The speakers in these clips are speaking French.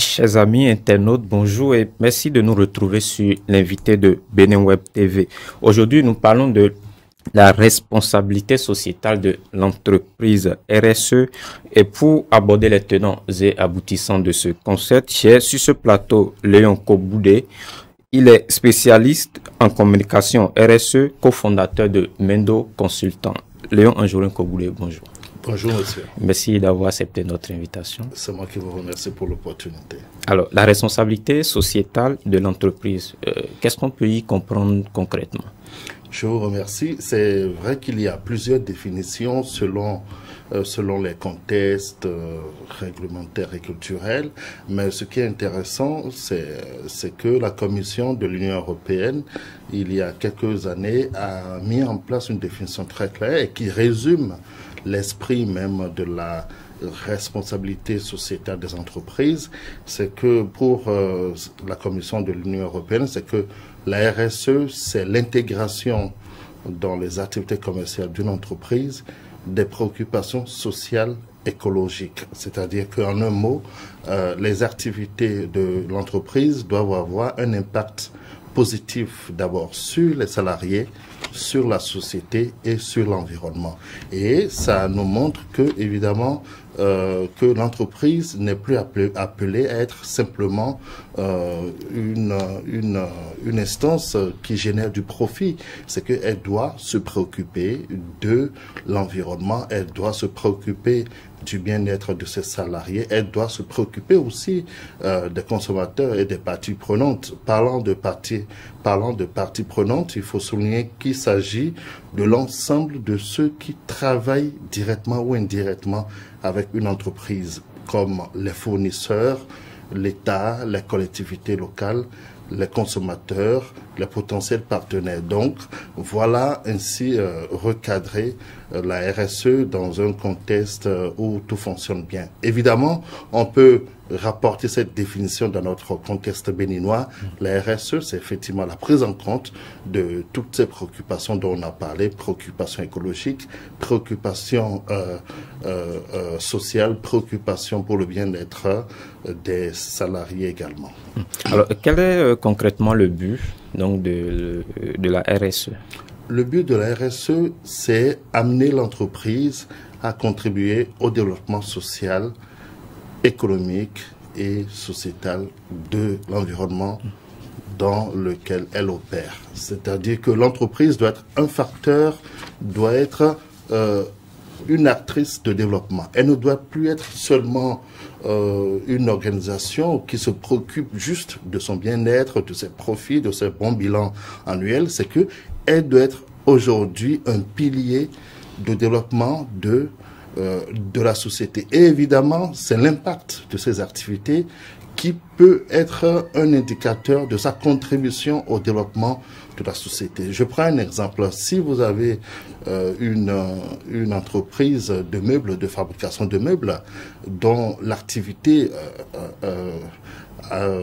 Chers amis internautes, bonjour et merci de nous retrouver sur l'invité de Bénin Web TV. Aujourd'hui, nous parlons de la responsabilité sociétale de l'entreprise RSE et pour aborder les tenants et aboutissants de ce concept, j'ai sur ce plateau Léon Koboudé. Il est spécialiste en communication RSE, cofondateur de Mendo Consultant. Léon Anjorin Koboudé, bonjour. Bonjour monsieur. Merci d'avoir accepté notre invitation. C'est moi qui vous remercie pour l'opportunité. Alors, la responsabilité sociétale de l'entreprise, qu'est-ce qu'on peut y comprendre concrètement? Je vous remercie. C'est vrai qu'il y a plusieurs définitions selon les contextes réglementaires et culturels, mais ce qui est intéressant, c'est que la Commission de l'Union européenne, il y a quelques années, a mis en place une définition très claire et qui résume l'esprit même de la responsabilité sociétale des entreprises. C'est que pour la Commission de l'Union européenne, c'est que la RSE, c'est l'intégration dans les activités commerciales d'une entreprise des préoccupations sociales écologiques. C'est-à-dire qu'en un mot, les activités de l'entreprise doivent avoir un impact positif d'abord sur les salariés, sur la société et sur l'environnement. Et ça nous montre que, évidemment, que l'entreprise n'est plus appelée à être simplement une instance qui génère du profit. C'est qu'elle doit se préoccuper de l'environnement, elle doit se préoccuper du bien-être de ses salariés, elle doit se préoccuper aussi des consommateurs et des parties prenantes. Parlant de parties prenantes, il faut souligner qu'il s'agit de l'ensemble de ceux qui travaillent directement ou indirectement avec une entreprise, comme les fournisseurs, l'État, les collectivités locales, les consommateurs, les potentiels partenaires. Donc, voilà ainsi recadrer la RSE dans un contexte où tout fonctionne bien. Évidemment, on peut rapporter cette définition dans notre contexte béninois. La RSE, c'est effectivement la prise en compte de toutes ces préoccupations dont on a parlé, préoccupations écologiques, préoccupations sociales, préoccupations pour le bien-être des salariés également. Alors, quel est concrètement le but donc de la RSE? Le but de la RSE, c'est amener l'entreprise à contribuer au développement social, économique et sociétal de l'environnement dans lequel elle opère. C'est-à-dire que l'entreprise doit être un facteur, doit être une actrice de développement. Elle ne doit plus être seulement une organisation qui se préoccupe juste de son bien-être, de ses profits, de ses bons bilans annuels. C'est que elle doit être aujourd'hui un pilier de développement de la société. Et évidemment, c'est l'impact de ces activités qui peut être un indicateur de sa contribution au développement de la société. Je prends un exemple. Si vous avez une entreprise de meubles, de fabrication de meubles, dont l'activité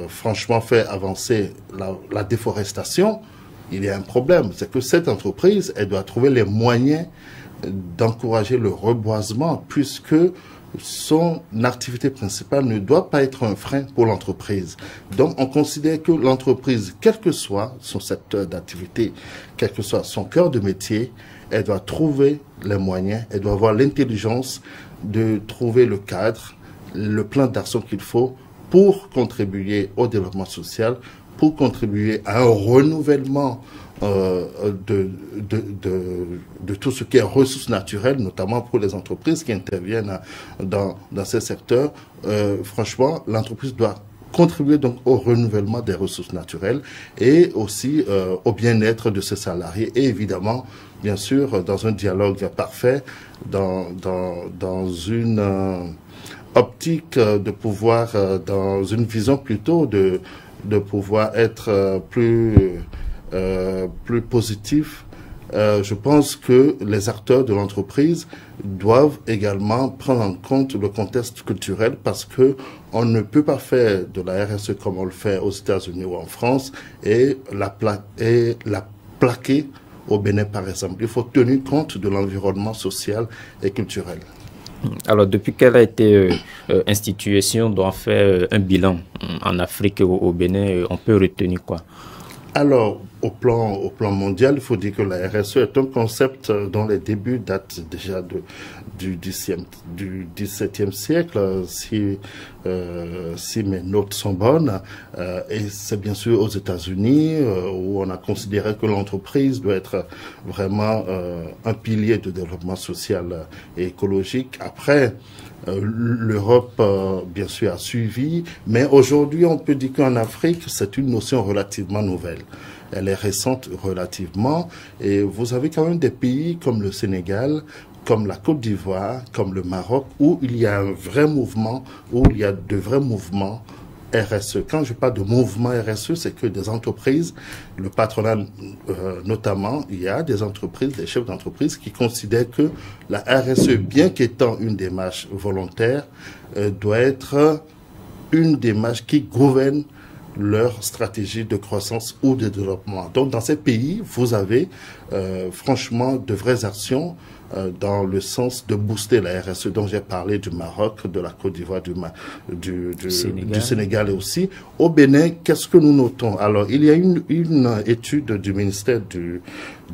franchement fait avancer la déforestation, il y a un problème. C'est que cette entreprise, elle doit trouver les moyens d'encourager le reboisement, puisque son activité principale ne doit pas être un frein pour l'entreprise. Donc, on considère que l'entreprise, quel que soit son secteur d'activité, quel que soit son cœur de métier, elle doit trouver les moyens, elle doit avoir l'intelligence de trouver le cadre, le plan d'action qu'il faut pour contribuer au développement social, pour contribuer à un renouvellement de tout ce qui est ressources naturelles, notamment pour les entreprises qui interviennent dans ces secteurs. Franchement, l'entreprise doit contribuer donc au renouvellement des ressources naturelles et aussi au bien-être de ses salariés et évidemment, bien sûr, dans un dialogue parfait, dans une optique de pouvoir, dans une vision plutôt de pouvoir être plus positif. Je pense que les acteurs de l'entreprise doivent également prendre en compte le contexte culturel parce que on ne peut pas faire de la RSE comme on le fait aux États-Unis ou en France et la plaquer au Bénin par exemple. Il faut tenir compte de l'environnement social et culturel. Alors, depuis qu'elle a été instituée, si on doit faire un bilan en Afrique, au Bénin, on peut retenir quoi? Alors, au plan mondial, il faut dire que la RSE est un concept dont les débuts datent déjà du XVIIe siècle, si mes notes sont bonnes. Et c'est bien sûr aux États-Unis où on a considéré que l'entreprise doit être vraiment un pilier de développement social et écologique. Après, l'Europe, bien sûr, a suivi, mais aujourd'hui, on peut dire qu'en Afrique, c'est une notion relativement nouvelle. Elle est récente relativement, et vous avez quand même des pays comme le Sénégal, comme la Côte d'Ivoire, comme le Maroc, où il y a un vrai mouvement, où il y a de vrais mouvements RSE. Quand je parle de mouvement RSE, c'est que des entreprises, le patronat notamment, il y a des entreprises, des chefs d'entreprise qui considèrent que la RSE, bien qu'étant une démarche volontaire, doit être une démarche qui gouverne leur stratégie de croissance ou de développement. Donc dans ces pays, vous avez franchement de vraies actions dans le sens de booster la RSE dont j'ai parlé, du Maroc, de la Côte d'Ivoire, du Sénégal et aussi. Au Bénin, qu'est-ce que nous notons? Alors, il y a une étude du ministère du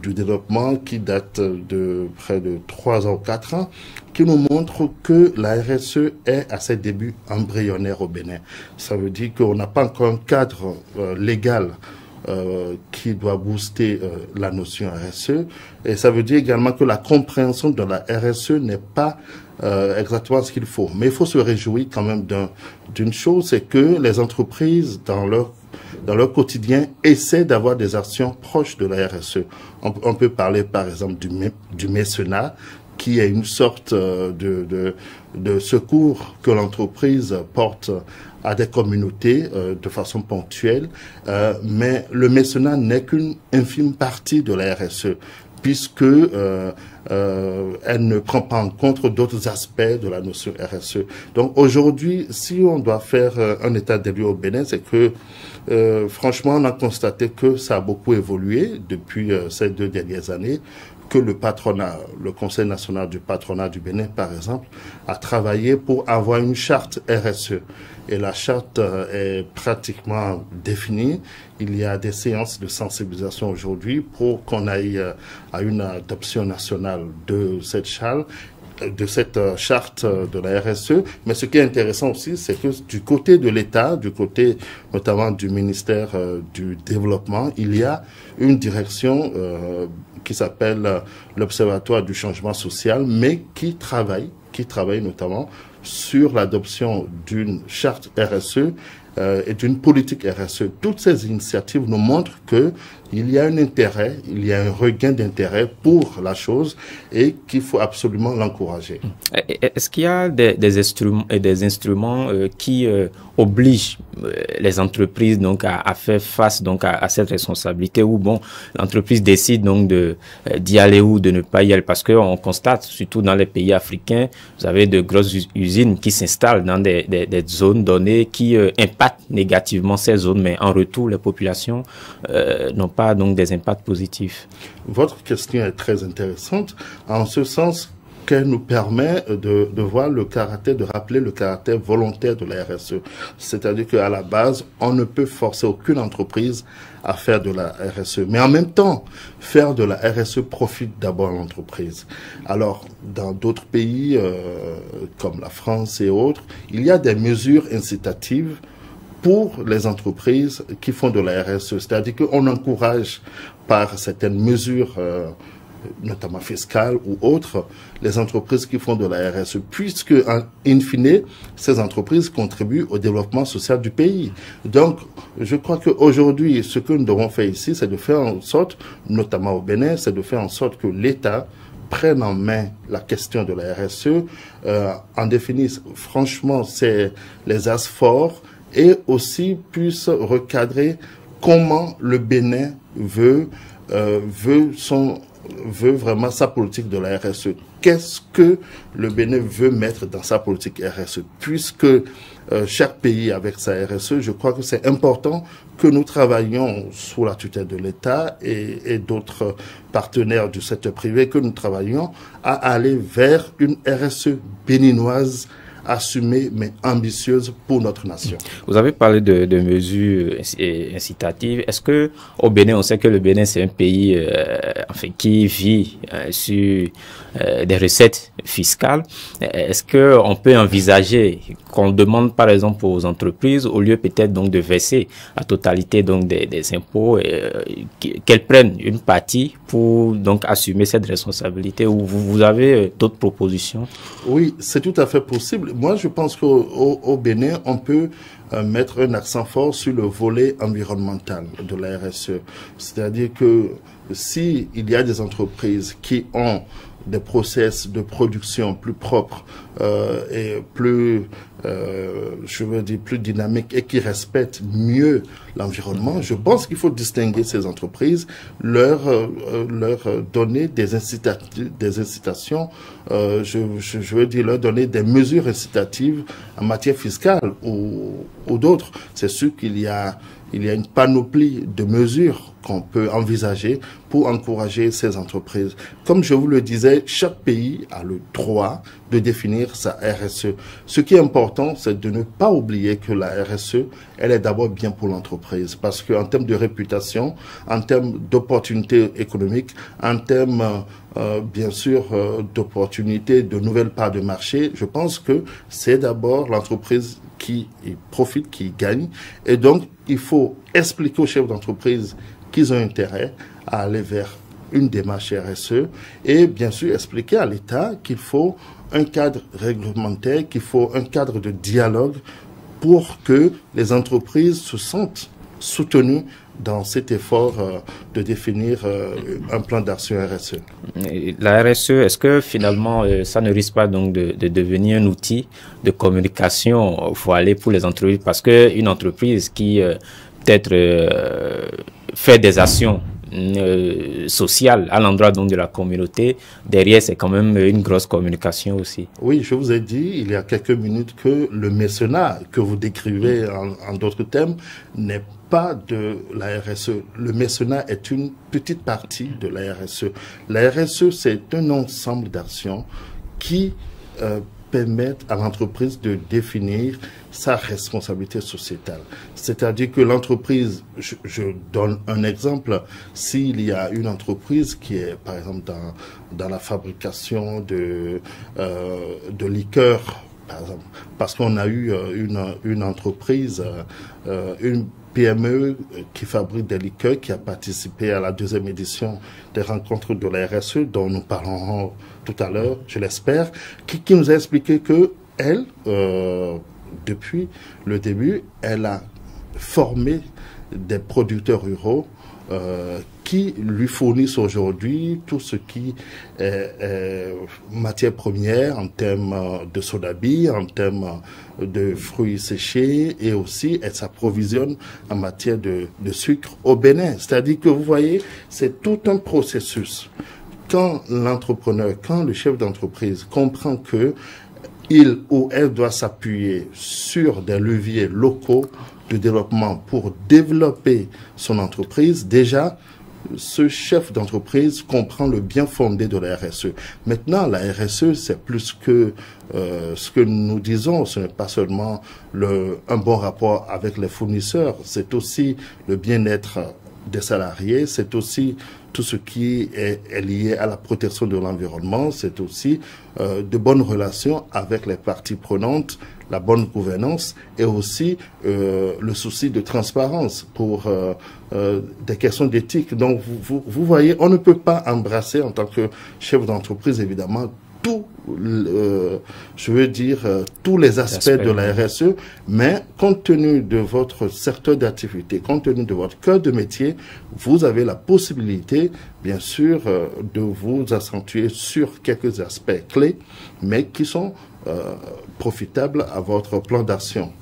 Développement qui date de près de 3 ans ou 4 ans, qui nous montre que la RSE est à ses débuts embryonnaires au Bénin. Ça veut dire qu'on n'a pas encore un cadre légal qui doit booster la notion RSE. Et ça veut dire également que la compréhension de la RSE n'est pas exactement ce qu'il faut. Mais il faut se réjouir quand même d'une chose, c'est que les entreprises, dans leur quotidien, essaient d'avoir des actions proches de la RSE. On peut parler par exemple du mécénat, qui est une sorte de secours que l'entreprise porte à des communautés de façon ponctuelle, mais le mécénat n'est qu'une infime partie de la RSE, puisque elle ne prend pas en compte d'autres aspects de la notion RSE. Donc aujourd'hui, si on doit faire un état des lieux au Bénin, c'est que franchement, on a constaté que ça a beaucoup évolué depuis ces 2 dernières années, que le patronat, le Conseil national du patronat du Bénin, par exemple, a travaillé pour avoir une charte RSE. Et la charte est pratiquement définie. Il y a des séances de sensibilisation aujourd'hui pour qu'on aille à une adoption nationale de cette charte de la RSE. Mais ce qui est intéressant aussi, c'est que du côté de l'État, du côté notamment du ministère du Développement, il y a une direction qui s'appelle l'Observatoire du changement social, mais qui travaille notamment sur l'adoption d'une charte RSE et d'une politique RSE. Toutes ces initiatives nous montrent qu'il y a un intérêt, il y a un regain d'intérêt pour la chose et qu'il faut absolument l'encourager. Est-ce qu'il y a des instruments qui obligent les entreprises donc à faire face donc à cette responsabilité, ou bon, l'entreprise décide donc d'y aller ou de ne pas y aller, parce que on constate surtout dans les pays africains, vous avez de grosses usines qui s'installent dans des zones données qui impactent négativement ces zones, mais en retour les populations n'ont pas donc des impacts positifs. Votre question est très intéressante en ce sens qu'elle nous permet de voir de rappeler le caractère volontaire de la RSE. C'est-à-dire qu'à la base, on ne peut forcer aucune entreprise à faire de la RSE. Mais en même temps, faire de la RSE profite d'abord à l'entreprise. Alors, dans d'autres pays, comme la France et autres, il y a des mesures incitatives pour les entreprises qui font de la RSE. C'est-à-dire qu'on encourage par certaines mesures notamment fiscales ou autres, les entreprises qui font de la RSE, puisque, in fine, ces entreprises contribuent au développement social du pays. Donc, je crois qu'aujourd'hui, ce que nous devons faire ici, c'est de faire en sorte, notamment au Bénin, c'est de faire en sorte que l'État prenne en main la question de la RSE, en définisse franchement les axes forts, et aussi puisse recadrer comment le Bénin veut son veut vraiment sa politique de la RSE. Qu'est-ce que le Bénin veut mettre dans sa politique RSE? Puisque chaque pays avec sa RSE, je crois que c'est important que nous travaillions sous la tutelle de l'État et d'autres partenaires du secteur privé, que nous travaillions à aller vers une RSE béninoise assumée mais ambitieuse pour notre nation. Vous avez parlé de mesures incitatives. Est-ce que au Bénin, on sait que le Bénin c'est un pays qui vit sur des recettes fiscales. Est-ce que on peut envisager qu'on demande par exemple aux entreprises, au lieu peut-être donc de verser la totalité donc des impôts, qu'elles prennent une partie pour donc assumer cette responsabilité, ou vous avez d'autres propositions? Oui, c'est tout à fait possible. Moi, je pense qu'au Bénin, on peut mettre un accent fort sur le volet environnemental de la RSE. C'est-à-dire que si il y a des entreprises qui ont des process de production plus propres et plus, je veux dire, plus dynamiques et qui respectent mieux l'environnement, je pense qu'il faut distinguer ces entreprises, leur donner des incitations, je veux dire, leur donner des mesures incitatives en matière fiscale ou d'autres. C'est sûr qu'il y a une panoplie de mesures qu'on peut envisager pour encourager ces entreprises. Comme je vous le disais, chaque pays a le droit de définir sa RSE. Ce qui est important, c'est de ne pas oublier que la RSE, elle est d'abord bien pour l'entreprise. Parce qu'en termes de réputation, en termes d'opportunités économiques, en termes, bien sûr, d'opportunités, de nouvelles parts de marché, je pense que c'est d'abord l'entreprise qui profite, qui gagne. Et donc, il faut expliquer aux chefs d'entreprise qu'ils ont intérêt à aller vers une démarche RSE et bien sûr expliquer à l'État qu'il faut un cadre réglementaire, qu'il faut un cadre de dialogue pour que les entreprises se sentent soutenues dans cet effort de définir un plan d'action RSE. La RSE, est-ce que finalement ça ne risque pas donc de devenir un outil de communication voilé pour les entreprises? Parce qu'une entreprise qui peut-être fait des actions sociales à l'endroit donc de la communauté, derrière c'est quand même une grosse communication aussi. Oui, je vous ai dit il y a quelques minutes que le mécénat que vous décrivez en d'autres termes n'est pas de la RSE. Le mécénat est une petite partie de la RSE. La RSE, c'est un ensemble d'actions qui permettent à l'entreprise de définir sa responsabilité sociétale. C'est-à-dire que l'entreprise, je donne un exemple, s'il y a une entreprise qui est, par exemple, dans la fabrication de liqueurs, par exemple, parce qu'on a eu une entreprise, une PME qui fabrique des liqueurs, qui a participé à la 2e édition des rencontres de la RSE, dont nous parlerons tout à l'heure, je l'espère, qui nous a expliqué que elle, depuis le début, elle a formé des producteurs ruraux qui lui fournissent aujourd'hui tout ce qui est matière première en termes de soda-bille, en termes de fruits séchés, et aussi elle s'approvisionne en matière de sucre au Bénin. C'est-à-dire que vous voyez, c'est tout un processus. Quand l'entrepreneur, quand le chef d'entreprise comprend que il ou elle doit s'appuyer sur des leviers locaux de développement pour développer son entreprise, déjà, ce chef d'entreprise comprend le bien fondé de la RSE. Maintenant, la RSE, c'est plus que ce que nous disons. Ce n'est pas seulement un bon rapport avec les fournisseurs, c'est aussi le bien-être des salariés, c'est aussi tout ce qui est lié à la protection de l'environnement, c'est aussi de bonnes relations avec les parties prenantes, la bonne gouvernance et aussi le souci de transparence pour des questions d'éthique. Donc vous voyez, on ne peut pas embrasser en tant que chef d'entreprise évidemment tout, je veux dire, tous les aspects de la RSE, mais compte tenu de votre secteur d'activité, compte tenu de votre cœur de métier, vous avez la possibilité, bien sûr, de vous accentuer sur quelques aspects clés, mais qui sont profitables à votre plan d'action.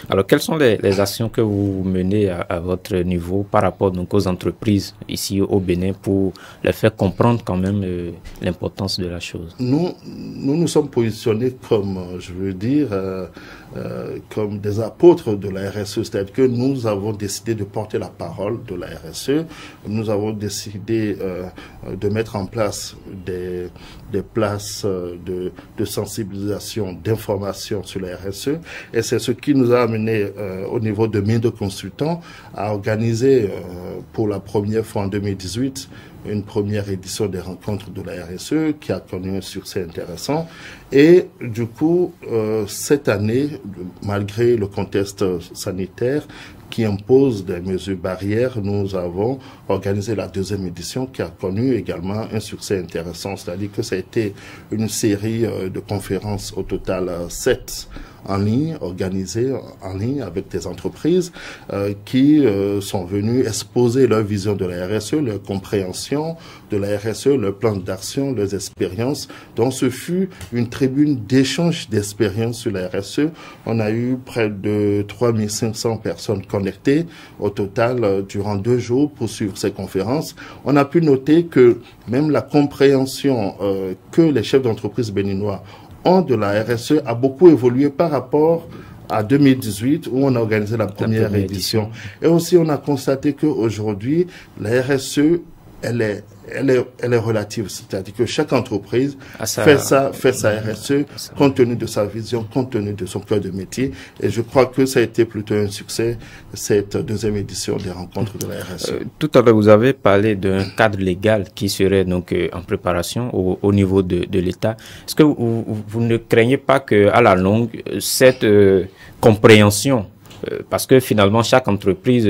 Alors, quelles sont les actions que vous menez à votre niveau par rapport donc aux entreprises ici au Bénin pour les faire comprendre quand même l'importance de la chose? Nous sommes positionnés comme, je veux dire, comme des apôtres de la RSE, c'est-à-dire que nous avons décidé de porter la parole de la RSE. Nous avons décidé de mettre en place des places de sensibilisation, d'information sur la RSE, et c'est ce qui nous a amené au niveau de Mindo Consultants à organiser pour la première fois en 2018 une première édition des rencontres de la RSE qui a connu un succès intéressant. Et du coup, cette année, malgré le contexte sanitaire qui impose des mesures barrières, nous avons organisé la deuxième édition qui a connu également un succès intéressant. C'est-à-dire que ça a été une série de conférences, au total 7 en ligne, organisées en ligne avec des entreprises qui sont venues exposer leur vision de la RSE, leur compréhension de la RSE, leur plan d'action, leurs expériences. Donc ce fut une tribune d'échange d'expériences sur la RSE. On a eu près de 3500 personnes connectées au total durant 2 jours pour suivre ces conférences. On a pu noter que même la compréhension que les chefs d'entreprise béninois de la RSE a beaucoup évolué par rapport à 2018 où on a organisé la première édition. Et aussi on a constaté qu'aujourd'hui la RSE elle est relative, c'est-à-dire que chaque entreprise fait sa RSE compte tenu de sa vision, compte tenu de son cœur de métier. Et je crois que ça a été plutôt un succès, cette deuxième édition des rencontres de la RSE. Tout à l'heure, vous avez parlé d'un cadre légal qui serait donc en préparation au niveau de l'État. Est-ce que vous ne craignez pas que à la longue, cette compréhension, parce que finalement chaque entreprise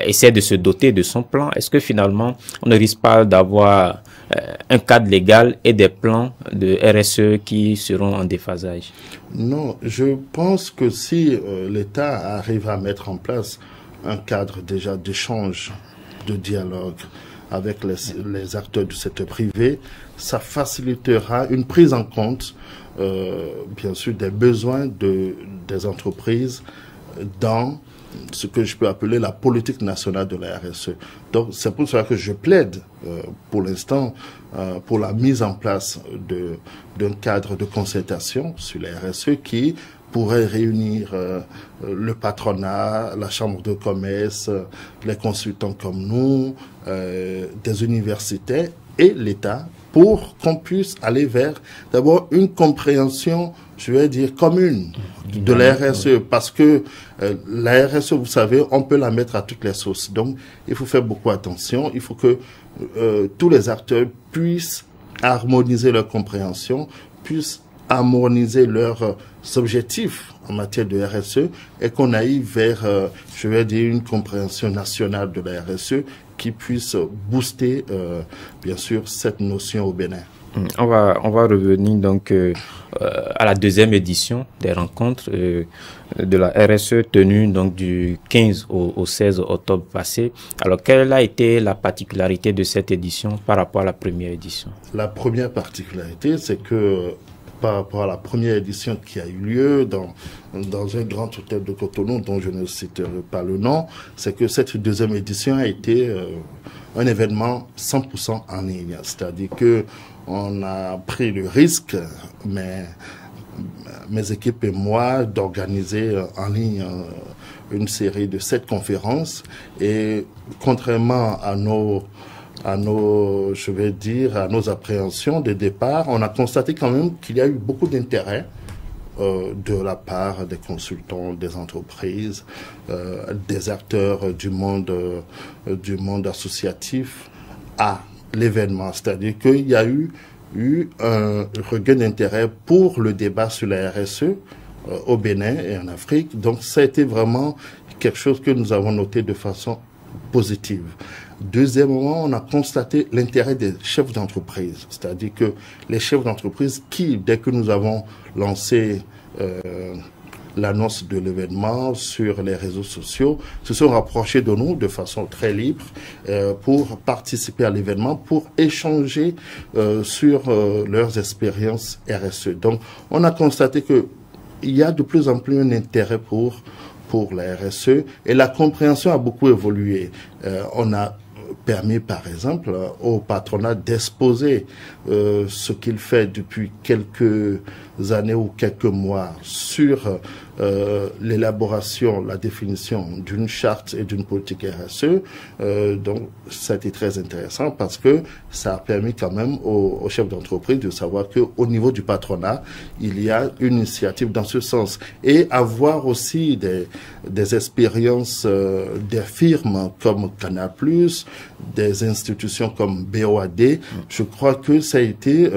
essaie de se doter de son plan. Est-ce que finalement on ne risque pas d'avoir un cadre légal et des plans de RSE qui seront en déphasage? Non, je pense que si l'État arrive à mettre en place un cadre déjà d'échange, de dialogue avec les acteurs du secteur privé, ça facilitera une prise en compte, bien sûr, des besoins des entreprises dans ce que je peux appeler la politique nationale de la RSE. Donc c'est pour cela que je plaide pour l'instant pour la mise en place d'un cadre de concertation sur la RSE qui pourrait réunir le patronat, la chambre de commerce, les consultants comme nous, des universités et l'État, pour qu'on puisse aller vers d'abord une compréhension, je vais dire, commune de la RSE, parce que la RSE, vous savez, on peut la mettre à toutes les sauces. Donc, il faut faire beaucoup attention. Il faut que tous les acteurs puissent harmoniser leur compréhension, puissent harmoniser leurs objectifs en matière de RSE et qu'on aille vers, je vais dire, une compréhension nationale de la RSE qui puisse booster, bien sûr, cette notion au Bénin. On va revenir donc à la deuxième édition des rencontres de la RSE tenue donc du 15 au 16 octobre passé. Alors, quelle a été la particularité de cette édition par rapport à la première édition? La première particularité, c'est que par rapport à la première édition qui a eu lieu dans un grand hôtel de Cotonou, dont je ne citerai pas le nom, c'est que cette deuxième édition a été un événement 100% en ligne. C'est-à-dire que on a pris le risque, mes équipes et moi, d'organiser en ligne une série de 7 conférences. Et contrairement à nos, je vais dire, à nos appréhensions de départ, on a constaté quand même qu'il y a eu beaucoup d'intérêt de la part des consultants, des entreprises, des acteurs du monde associatif à l'événement. C'est-à-dire qu'il y a eu un regain d'intérêt pour le débat sur la RSE au Bénin et en Afrique. Donc ça a été vraiment quelque chose que nous avons noté de façon positive. Deuxièmement, on a constaté l'intérêt des chefs d'entreprise, c'est-à-dire que les chefs d'entreprise qui, dès que nous avons lancé l'annonce de l'événement sur les réseaux sociaux, se sont rapprochés de nous de façon très libre pour participer à l'événement, pour échanger sur leurs expériences RSE. Donc, on a constaté que il y a de plus en plus un intérêt pour la RSE et la compréhension a beaucoup évolué. On a permis, par exemple, au patronat d'exposer ce qu'il fait depuis quelques années ou quelques mois sur l'élaboration, la définition d'une charte et d'une politique RSE. Donc, ça a été très intéressant parce que ça a permis quand même aux chefs d'entreprise de savoir qu'au niveau du patronat, il y a une initiative dans ce sens. Et avoir aussi des expériences des firmes comme Canal+, des institutions comme BOAD, je crois que ça a été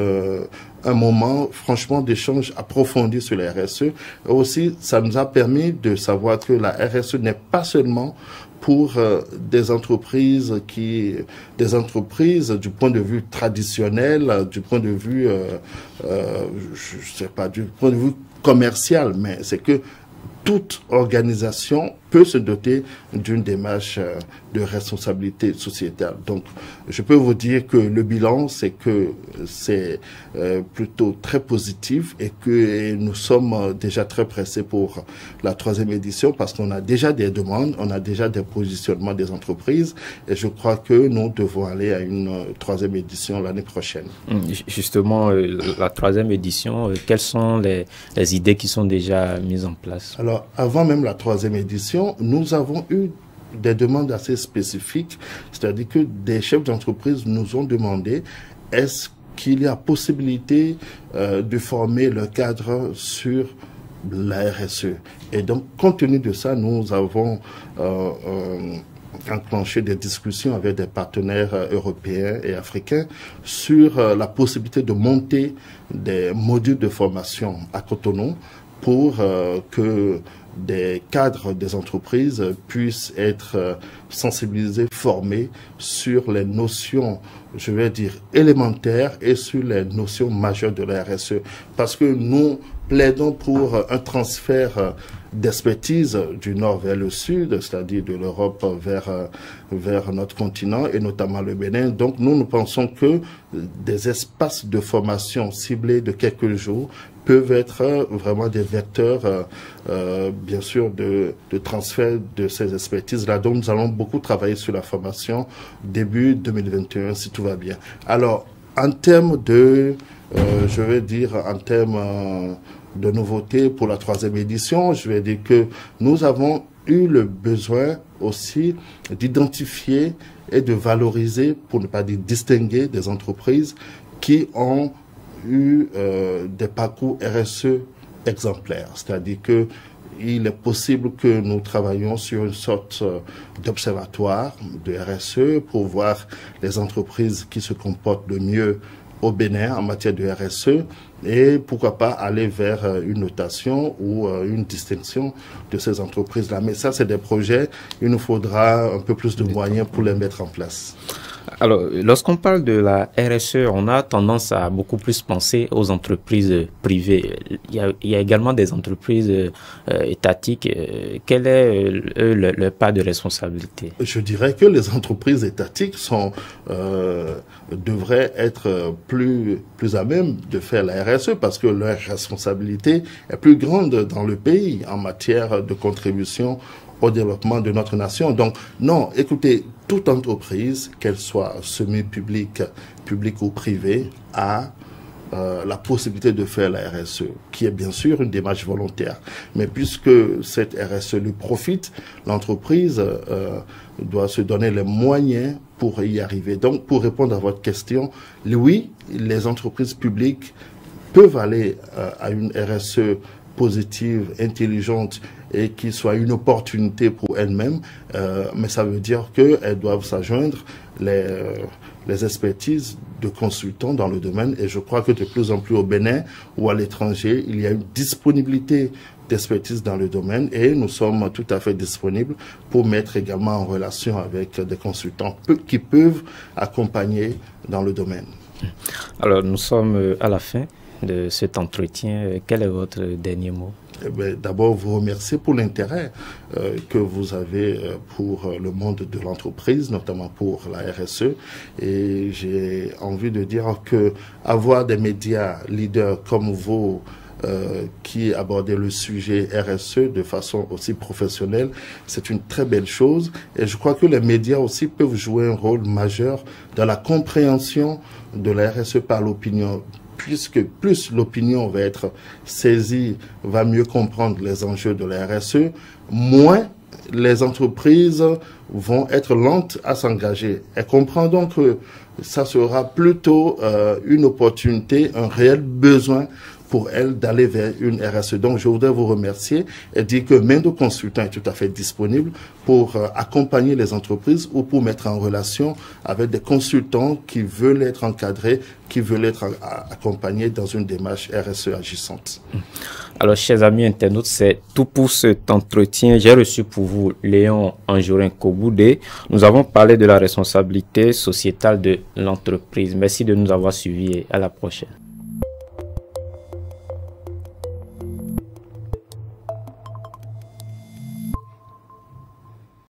un moment, franchement, d'échange approfondi sur la RSE. Et aussi, ça nous a permis de savoir que la RSE n'est pas seulement pour des entreprises du point de vue traditionnel, du point de vue, je sais pas, du point de vue commercial, mais c'est que toute organisation peut se doter d'une démarche de responsabilité sociétale. Donc, je peux vous dire que le bilan, c'est que c'est plutôt très positif et que nous sommes déjà très pressés pour la 3e édition parce qu'on a déjà des demandes, on a déjà des positionnements des entreprises et je crois que nous devons aller à une 3e édition l'année prochaine. Justement, la 3e édition, quelles sont les idées qui sont déjà mises en place? Alors, avant même la 3e édition, nous avons eu des demandes assez spécifiques, c'est-à-dire que des chefs d'entreprise nous ont demandé est-ce qu'il y a possibilité de former le cadre sur la RSE. Et donc, compte tenu de ça, nous avons enclenché des discussions avec des partenaires européens et africains sur la possibilité de monter des modules de formation à Cotonou pour que des cadres des entreprises puissent être sensibilisés, formés sur les notions, je vais dire, élémentaires et sur les notions majeures de la RSE. Parce que nous plaidons pour un transfert d'expertise du nord vers le sud, c'est-à-dire de l'Europe vers notre continent et notamment le Bénin. Donc nous pensons que des espaces de formation ciblés de quelques jours peuvent être vraiment des vecteurs, bien sûr, de transfert de ces expertises-là. Donc, nous allons beaucoup travailler sur la formation début 2021, si tout va bien. Alors, en termes de, je vais dire, en termes de nouveautés pour la 3e édition, je vais dire que nous avons eu le besoin aussi d'identifier et de valoriser, pour ne pas dire distinguer, des entreprises qui ont eu des parcours RSE exemplaires. C'est-à-dire que il est possible que nous travaillions sur une sorte d'observatoire de RSE pour voir les entreprises qui se comportent le mieux au Bénin en matière de RSE et pourquoi pas aller vers une notation ou une distinction de ces entreprises-là. Mais ça, c'est des projets, il nous faudra un peu plus de moyens pour les mettre en place. Alors, lorsqu'on parle de la RSE, on a tendance à beaucoup plus penser aux entreprises privées. Il y a également des entreprises étatiques. Quel est le pas de responsabilité? Je dirais que les entreprises étatiques devraient être plus à même de faire la RSE parce que leur responsabilité est plus grande dans le pays en matière de contribution au développement de notre nation. Donc, non, écoutez, toute entreprise, qu'elle soit semi-publique, publique ou privée, a la possibilité de faire la RSE, qui est bien sûr une démarche volontaire. Mais puisque cette RSE lui profite, l'entreprise doit se donner les moyens pour y arriver. Donc, pour répondre à votre question, oui, les entreprises publiques peuvent aller à une RSE positive, intelligente et qui soit une opportunité pour elles-mêmes, mais ça veut dire qu'elles doivent s'adjoindre les expertises de consultants dans le domaine et je crois que de plus en plus au Bénin ou à l'étranger, il y a une disponibilité d'expertise dans le domaine et nous sommes tout à fait disponibles pour mettre également en relation avec des consultants qui peuvent accompagner dans le domaine. Alors nous sommes à la fin de cet entretien. Quel est votre dernier mot? D'abord, vous remercier pour l'intérêt que vous avez pour le monde de l'entreprise, notamment pour la RSE. Et j'ai envie de dire que avoir des médias leaders comme vous qui abordait le sujet RSE de façon aussi professionnelle. C'est une très belle chose et je crois que les médias aussi peuvent jouer un rôle majeur dans la compréhension de la RSE par l'opinion, puisque plus l'opinion va être saisie, va mieux comprendre les enjeux de la RSE, moins les entreprises vont être lentes à s'engager. Et comprendons que ça sera plutôt une opportunité, un réel besoin pour elles d'aller vers une RSE. Donc, je voudrais vous remercier et dire que Mendo Consultant est tout à fait disponible pour accompagner les entreprises ou pour mettre en relation avec des consultants qui veulent être encadrés, qui veulent être accompagnés dans une démarche RSE agissante. Alors, chers amis internautes, c'est tout pour cet entretien. J'ai reçu pour vous Léon Anjorin-Koboudé. Nous avons parlé de la responsabilité sociétale de l'entreprise. Merci de nous avoir suivis et à la prochaine.